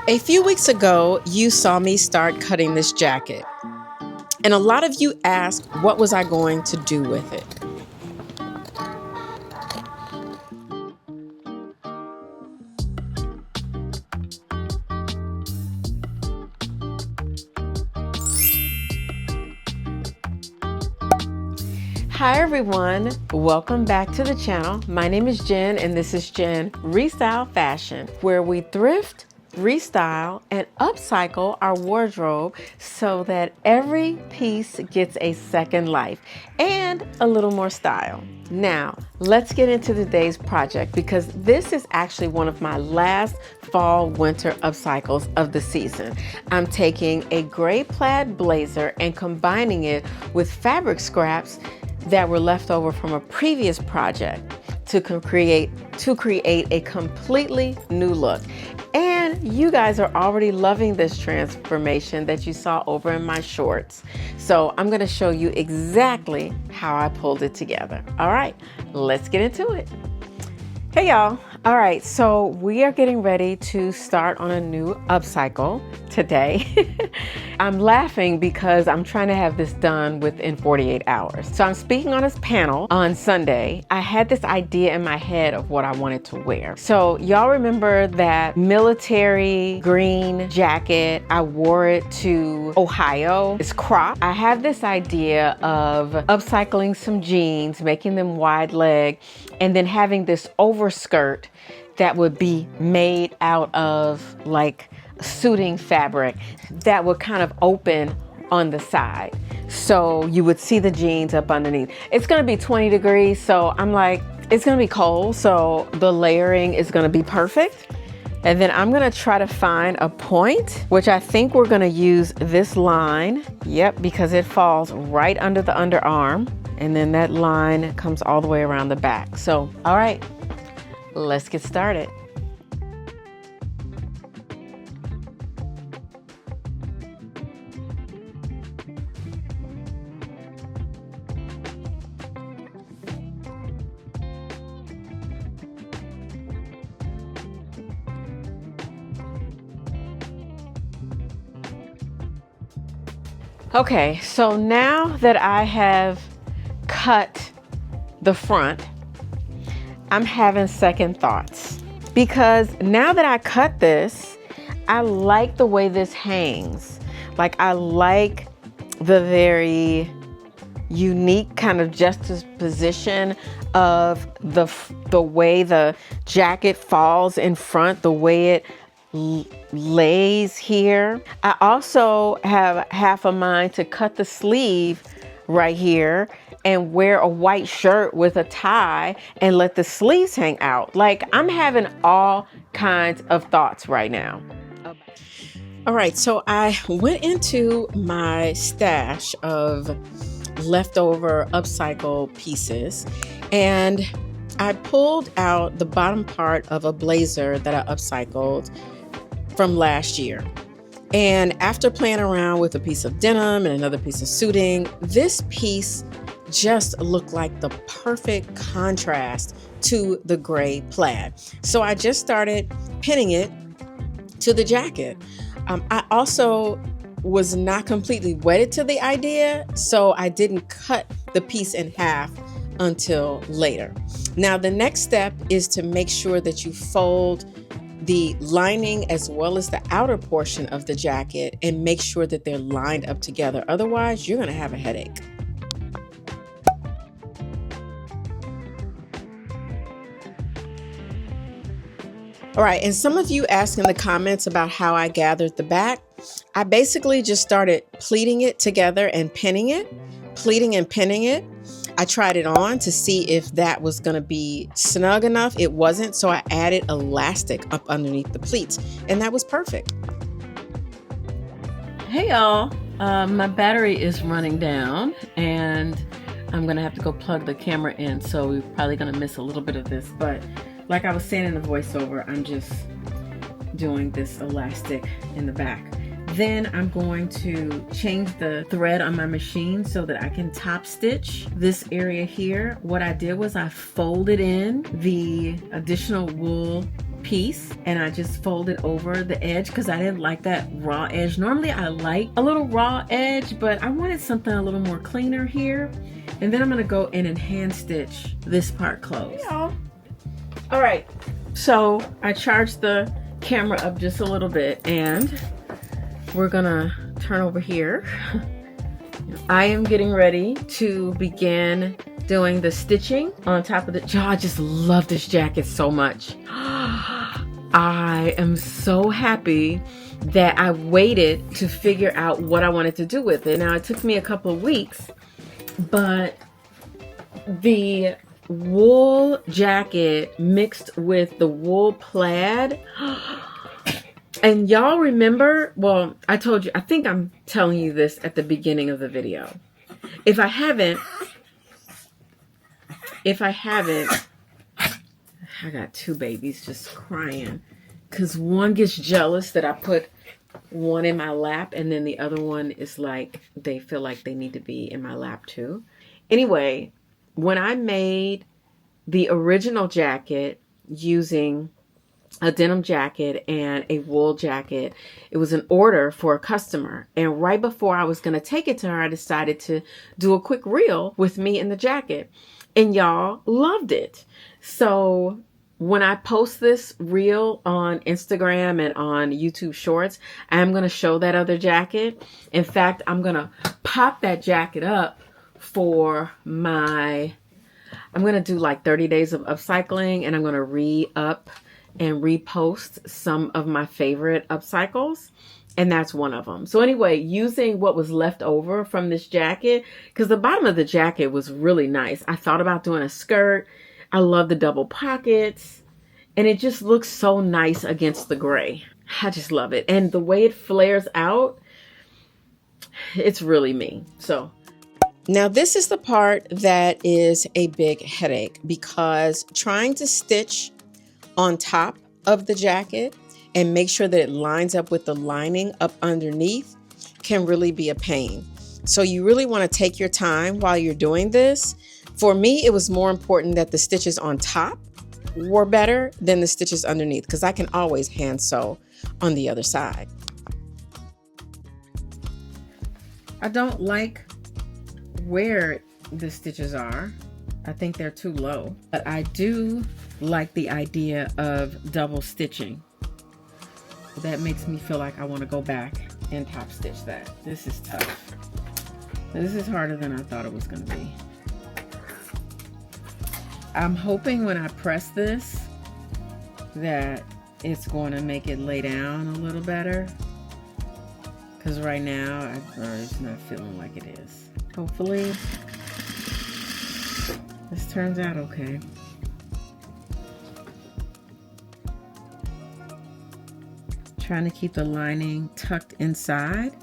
A few weeks ago, you saw me start cutting this jacket, and a lot of you asked what was I going to do with it. Hi everyone, welcome back to the channel. My name is Jen and this is Jen Restyle Fashion, where we thrift, restyle, and upcycle our wardrobe so that every piece gets a second life and a little more style. Now, let's get into today's project because this is actually one of my last fall winter upcycles of the season. I'm taking a gray plaid blazer and combining it with fabric scraps that were left over from a previous project to create a completely new look. And you guys are already loving this transformation that you saw over in my shorts. So I'm gonna show you exactly how I pulled it together. All right, let's get into it. Hey y'all. All right, so we are getting ready to start on a new upcycle today. I'm laughing because I'm trying to have this done within 48 hours. So I'm speaking on this panel on Sunday. I had this idea in my head of what I wanted to wear. So y'all remember that military green jacket? I wore it to Ohio. It's cropped. I have this idea of upcycling some jeans, making them wide leg, and then having this overskirt that would be made out of like suiting fabric that would kind of open on the side. So you would see the jeans up underneath. It's gonna be 20 degrees, so I'm like, it's gonna be cold, so the layering is gonna be perfect. And then I'm gonna try to find a point, which I think we're gonna use this line. Yep, because it falls right under the underarm. And then that line comes all the way around the back. So, all right, let's get started. Okay, so now that I have cut the front, I'm having second thoughts because now that I cut this, I like the way this hangs. Like I like the very unique kind of juxtaposition of the way the jacket falls in front, the way it lays here. I also have half a mind to cut the sleeve right here and wear a white shirt with a tie and let the sleeves hang out. Like I'm having all kinds of thoughts right now. All right, so I went into my stash of leftover upcycle pieces and I pulled out the bottom part of a blazer that I upcycled from last year. And after playing around with a piece of denim and another piece of suiting, this piece just looked like the perfect contrast to the gray plaid. So I just started pinning it to the jacket. I also was not completely wedded to the idea, so I didn't cut the piece in half until later. Now, the next step is to make sure that you fold the lining as well as the outer portion of the jacket and make sure that they're lined up together. Otherwise, you're gonna have a headache. All right, and some of you asked in the comments about how I gathered the back. I basically just started pleating it together and pinning it, pleating and pinning it. I tried it on to see if that was going to be snug enough. It wasn't, so I added elastic up underneath the pleats, and that was perfect. Hey y'all, my battery is running down, and I'm going to have to go plug the camera in, so we're probably going to miss a little bit of this, but like I was saying in the voiceover, I'm just doing this elastic in the back. Then I'm going to change the thread on my machine so that I can top stitch this area here. What I did was I folded in the additional wool piece, and I just folded over the edge because I didn't like that raw edge. Normally I like a little raw edge, but I wanted something a little more cleaner here. And then I'm gonna go in and hand stitch this part closed. Yeah. All right, so I charged the camera up just a little bit, and we're gonna turn over here. I am getting ready to begin doing the stitching on top of the, y'all, I just love this jacket so much. I am so happy that I waited to figure out what I wanted to do with it. Now, it took me a couple of weeks, but the wool jacket mixed with the wool plaid. And y'all remember, well, I told you, I think I'm telling you this at the beginning of the video. If I haven't, I got two babies just crying because one gets jealous that I put one in my lap, and then the other one is like, they feel like they need to be in my lap too. Anyway, when I made the original jacket using a denim jacket and a wool jacket, it was an order for a customer. And right before I was going to take it to her, I decided to do a quick reel with me in the jacket. And y'all loved it. So when I post this reel on Instagram and on YouTube Shorts, I'm going to show that other jacket. In fact, I'm going to pop that jacket up for my, I'm going to do like 30 days of upcycling, and I'm going to re-up and repost some of my favorite upcycles. And that's one of them. So anyway, using what was left over from this jacket, because the bottom of the jacket was really nice. I thought about doing a skirt. I love the double pockets, and it just looks so nice against the gray. I just love it. And the way it flares out, it's really me. So now this is the part that is a big headache, because trying to stitch on top of the jacket and make sure that it lines up with the lining up underneath can really be a pain. So you really want to take your time while you're doing this. For me, it was more important that the stitches on top were better than the stitches underneath, because I can always hand sew on the other side. I don't like where the stitches are. I think they're too low, but I do like the idea of double stitching. That makes me feel like I want to go back and top stitch that. This is tough. This is harder than I thought it was going to be. I'm hoping when I press this that it's going to make it lay down a little better, because right now it's not feeling like it is. Hopefully this turns out okay. Trying to keep the lining tucked inside.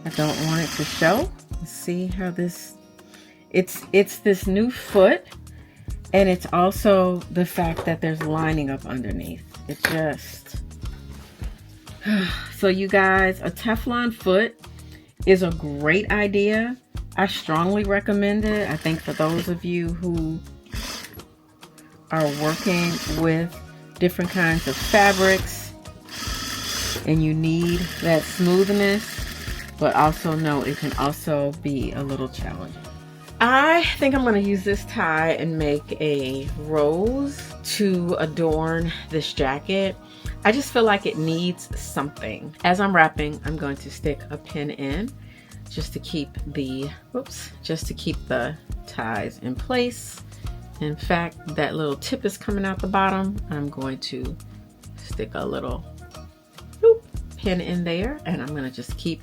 I don't want it to show. Let's see how this, it's this new foot, and it's also the fact that there's lining up underneath. It just, so you guys, a Teflon foot is a great idea. I strongly recommend it. I think for those of you who are working with different kinds of fabrics and you need that smoothness, but also know it can also be a little challenging. I think I'm going to use this tie and make a rose to adorn this jacket. I just feel like it needs something. As I'm wrapping, I'm going to stick a pin in just to keep the, just to keep the ties in place. In fact, that little tip is coming out the bottom. I'm going to stick a little pin in there, and I'm going to just keep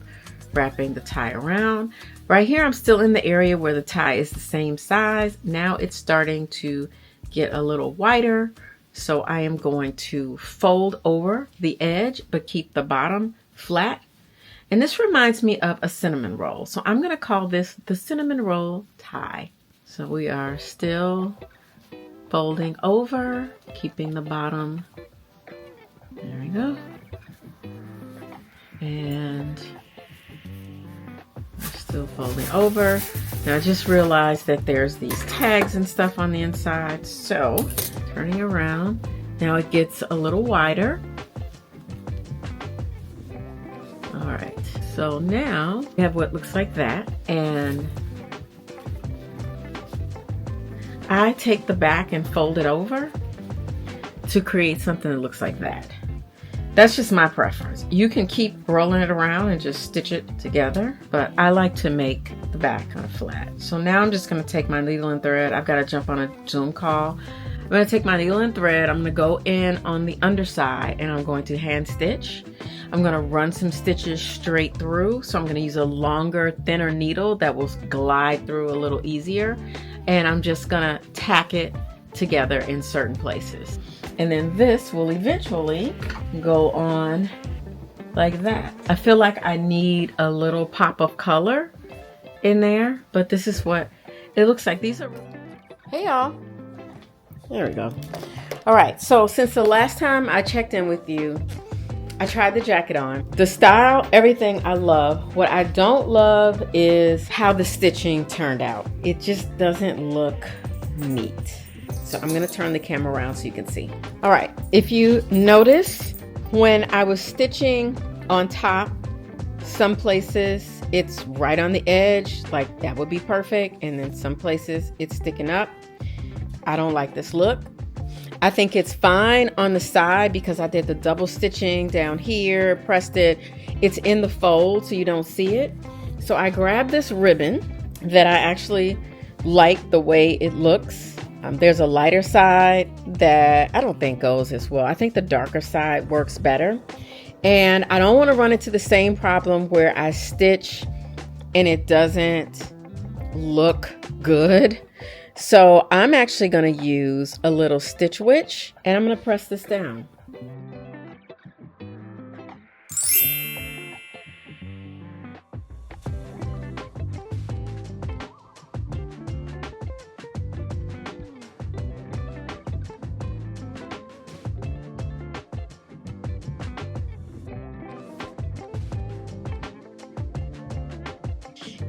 wrapping the tie around. Right here, I'm still in the area where the tie is the same size. Now it's starting to get a little wider, so I am going to fold over the edge but keep the bottom flat. And this reminds me of a cinnamon roll, so I'm going to call this the cinnamon roll tie. So we are still folding over, keeping the bottom. There we go. And we're still folding over. Now I just realized that there's these tags and stuff on the inside. So turning around, Now it gets a little wider. All right, so now we have what looks like that, and I take the back and fold it over to create something that looks like that. That's just my preference. You can keep rolling it around and just stitch it together, but I like to make the back kind of flat. So now I'm just gonna take my needle and thread. I've got to jump on a Zoom call. I'm gonna take my needle and thread. I'm gonna go in on the underside and I'm going to hand stitch. I'm gonna run some stitches straight through. So I'm gonna use a longer, thinner needle that will glide through a little easier. And I'm just gonna tack it together in certain places. And then this will eventually go on like that. I feel like I need a little pop of color in there, but this is what it looks like. These are, hey y'all. There we go. All right, so since the last time I checked in with you, I tried the jacket on. The style, everything I love. What I don't love is how the stitching turned out. It just doesn't look neat. So I'm gonna turn the camera around so you can see. All right, if you notice, when I was stitching on top, some places it's right on the edge, like that would be perfect. And then some places it's sticking up. I don't like this look. I think it's fine on the side because I did the double stitching down here, pressed it. It's in the fold so you don't see it. So I grabbed this ribbon that I actually like the way it looks. There's a lighter side that I don't think goes as well. I think the darker side works better. And I don't want to run into the same problem where I stitch and it doesn't look good. So I'm actually going to use a little stitch witch and I'm going to press this down.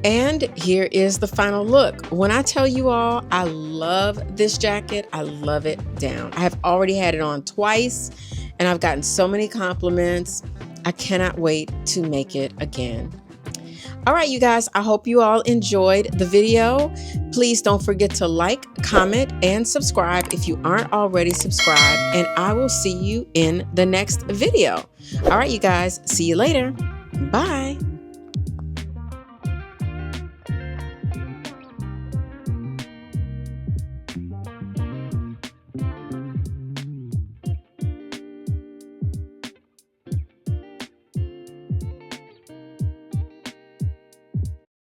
And here is the final look. When I tell you all, I love this jacket. I love it down. I have already had it on twice and I've gotten so many compliments. I cannot wait to make it again. All right, you guys, I hope you all enjoyed the video. Please don't forget to like, comment, and subscribe if you aren't already subscribed. And I will see you in the next video. All right, you guys, see you later. Bye.